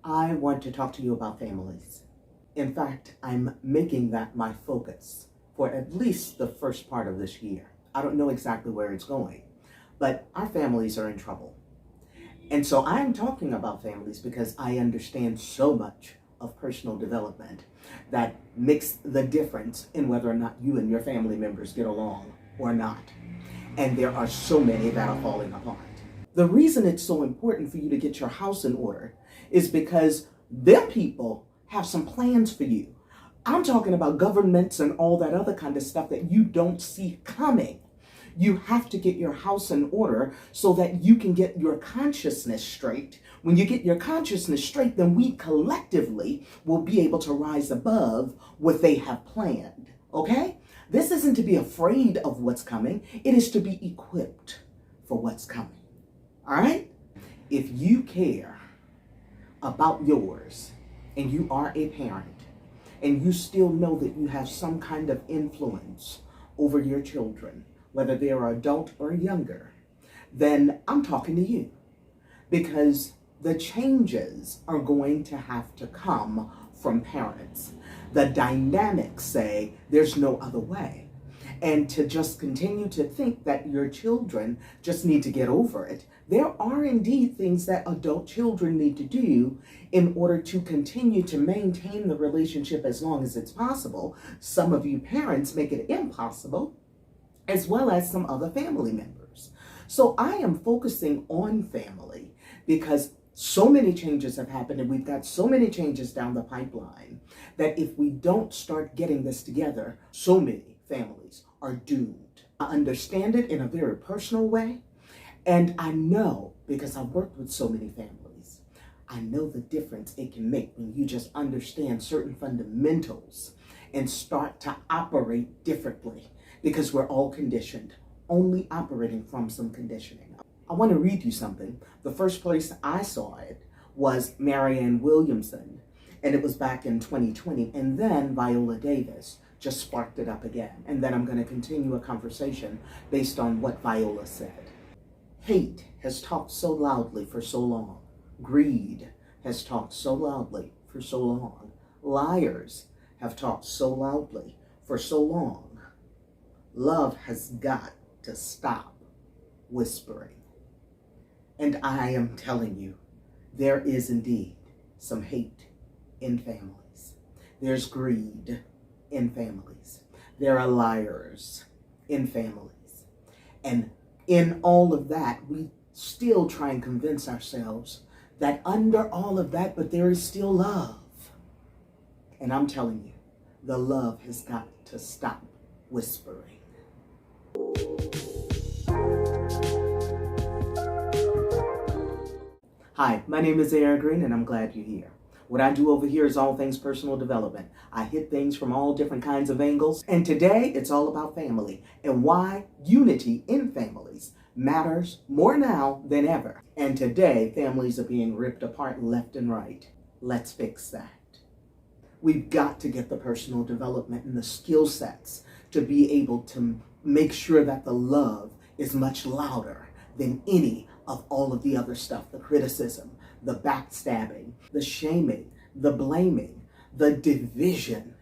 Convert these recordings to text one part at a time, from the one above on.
I want to talk to you about families. In fact, I'm making that my focus for at least the first part of this year. I don't know exactly where it's going, but our families are in trouble. And so I'm talking about families because I understand so much of personal development that makes the difference in whether or not you and your family members get along or not. And there are so many that are falling apart. The reason it's so important for you to get your house in order is because them people have some plans for you. I'm talking about governments and all that other kind of stuff that you don't see coming. You have to get your house in order so that you can get your consciousness straight. When you get your consciousness straight, then we collectively will be able to rise above what they have planned. Okay? This isn't to be afraid of what's coming. It is to be equipped for what's coming. All right? If you care about yours and you are a parent and you still know that you have some kind of influence over your children, whether they're adult or younger, then I'm talking to you, because the changes are going to have to come from parents. The dynamics say there's no other way. And to just continue to think that your children just need to get over it, there are indeed things that adult children need to do in order to continue to maintain the relationship as long as it's possible. Some of you parents make it impossible, as well as some other family members. So I am focusing on family because so many changes have happened and we've got so many changes down the pipeline that if we don't start getting this together, so many families are doomed. I understand it in a very personal way, and I know, because I've worked with so many families, I know the difference it can make when you just understand certain fundamentals and start to operate differently, because we're all conditioned, only operating from some conditioning. I want to read you something. The first place I saw it was Marianne Williamson, and it was back in 2020, and then Viola Davis just sparked it up again. And then I'm going to continue a conversation based on what Viola said. Hate has talked so loudly for so long. Greed has talked so loudly for so long. Liars have talked so loudly for so long. Love has got to stop whispering. And I am telling you, there is indeed some hate in families. There's greed in families. There are liars in families. And in all of that, we still try and convince ourselves that under all of that, but there is still love. And I'm telling you, the love has got to stop whispering. Hi, my name is Zara Green, and I'm glad you're here. What I do over here is all things personal development. I hit things from all different kinds of angles, and today it's all about family and why unity in families matters more now than ever. And today, families are being ripped apart left and right. Let's fix that. We've got to get the personal development and the skill sets to be able to make sure that the love is much louder than any of all of the other stuff, the criticism, the backstabbing, the shaming, the blaming, the division.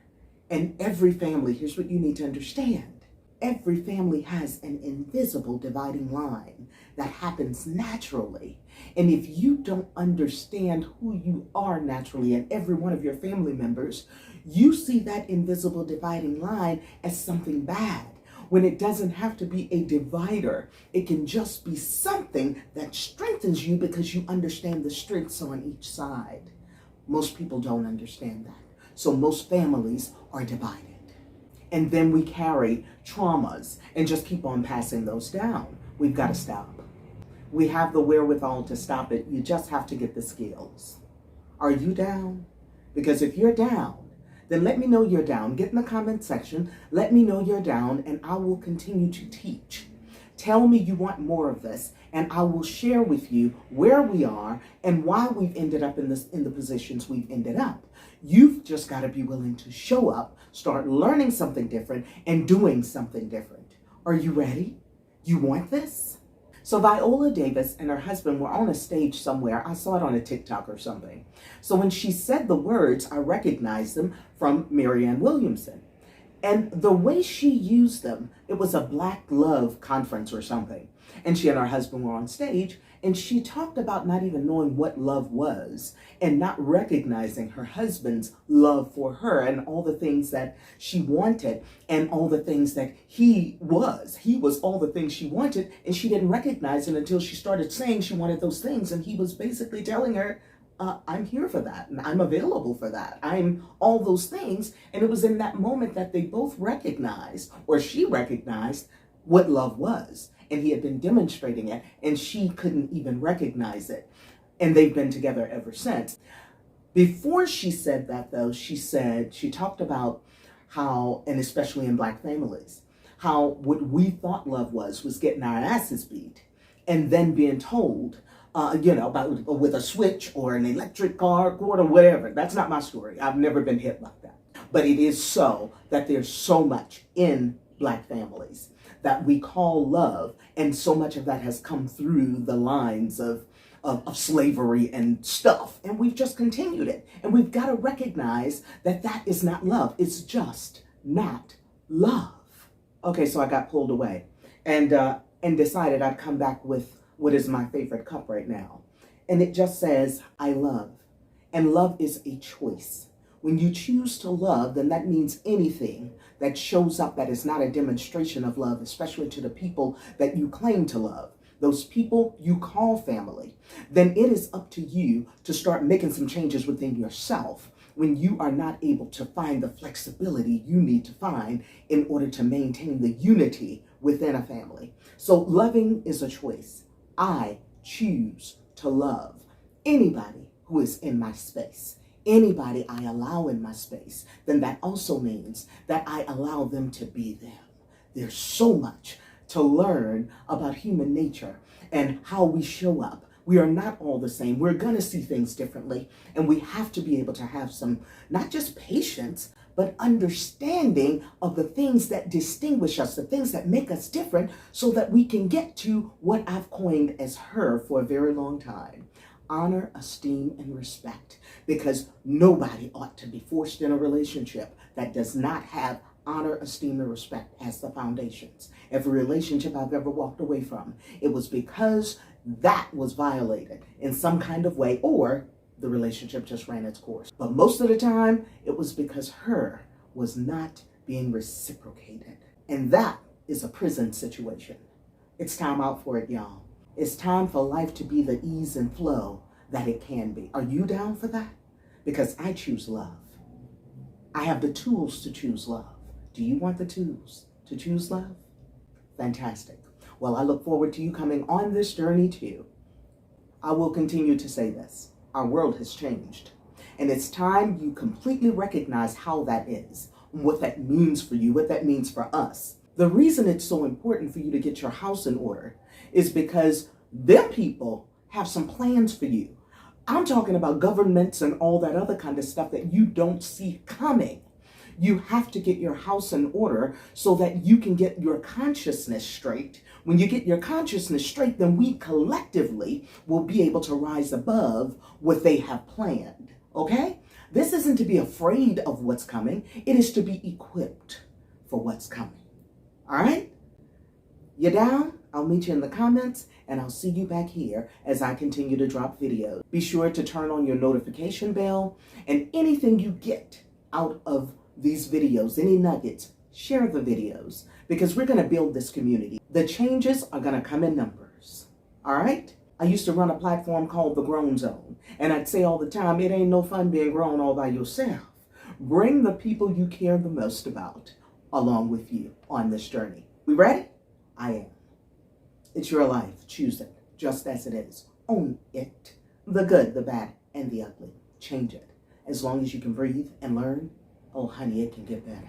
And every family, here's what you need to understand. Every family has an invisible dividing line that happens naturally. And if you don't understand who you are naturally and every one of your family members, you see that invisible dividing line as something bad, when it doesn't have to be a divider. It can just be something that strengthens you because you understand the strengths on each side. Most people don't understand that. So most families are divided. And then we carry traumas and just keep on passing those down. We've got to stop. We have the wherewithal to stop it. You just have to get the skills. Are you down? Because if you're down, then let me know you're down. Get in the comment section. Let me know you're down, and I will continue to teach. Tell me you want more of this, and I will share with you where we are and why we've ended up in the positions we've ended up. You've just got to be willing to show up, start learning something different, and doing something different. Are you ready? You want this? So Viola Davis and her husband were on a stage somewhere. I saw it on a TikTok or something. So when she said the words, I recognized them from Marianne Williamson. And the way she used them, it was a Black Love conference or something. And she and her husband were on stage, and she talked about not even knowing what love was and not recognizing her husband's love for her and all the things that she wanted and all the things that he was. He was all the things she wanted, and she didn't recognize it until she started saying she wanted those things. And he was basically telling her, I'm here for that, and I'm available for that. I'm all those things. And it was in that moment that they both recognized, or she recognized, what love was. And he had been demonstrating it, and she couldn't even recognize it. And they've been together ever since. Before she said that, though, she talked about how, and especially in Black families, how what we thought love was getting our asses beat and then being told, about with a switch or an electric cord or whatever. That's not my story. I've never been hit like that. But it is so that there's so much in Black families that we call love, and so much of that has come through the lines of slavery and stuff, and we've just continued it. And we've got to recognize that that is not love. It's just not love. Okay, so I got pulled away and decided I'd come back with what is my favorite cup right now. And it just says, I love. And love is a choice. When you choose to love, then that means anything that shows up that is not a demonstration of love, especially to the people that you claim to love, those people you call family, then it is up to you to start making some changes within yourself when you are not able to find the flexibility you need to find in order to maintain the unity within a family. So loving is a choice. I choose to love anybody who is in my space. Anybody I allow in my space, then that also means that I allow them to be them. There's so much to learn about human nature and how we show up. We are not all the same. We're going to see things differently, and we have to be able to have some, not just patience, but understanding of the things that distinguish us, the things that make us different, so that we can get to what I've coined as her for a very long time. Honor, esteem, and respect, because nobody ought to be forced in a relationship that does not have honor, esteem, and respect as the foundations. Every relationship I've ever walked away from, it was because that was violated in some kind of way, or the relationship just ran its course. But most of the time, it was because her was not being reciprocated. And that is a prison situation. It's time out for it, y'all. It's time for life to be the ease and flow that it can be. Are you down for that? Because I choose love. I have the tools to choose love. Do you want the tools to choose love? Fantastic. Well, I look forward to you coming on this journey too. I will continue to say this. Our world has changed. And it's time you completely recognize how that is, what that means for you, what that means for us. The reason it's so important for you to get your house in order is because them people have some plans for you. I'm talking about governments and all that other kind of stuff that you don't see coming. You have to get your house in order so that you can get your consciousness straight. When you get your consciousness straight, then we collectively will be able to rise above what they have planned, okay? This isn't to be afraid of what's coming. It is to be equipped for what's coming, all right? You down? I'll meet you in the comments, and I'll see you back here as I continue to drop videos. Be sure to turn on your notification bell, and anything you get out of these videos, any nuggets, share the videos, because we're going to build this community. The changes are going to come in numbers, all right? I used to run a platform called The Grown Zone, and I'd say all the time, it ain't no fun being grown all by yourself. Bring the people you care the most about along with you on this journey. We ready? I am. It's your life. Choose it just as it is. Own it. The good, the bad, and the ugly. Change it. As long as you can breathe and learn, oh honey, it can get better.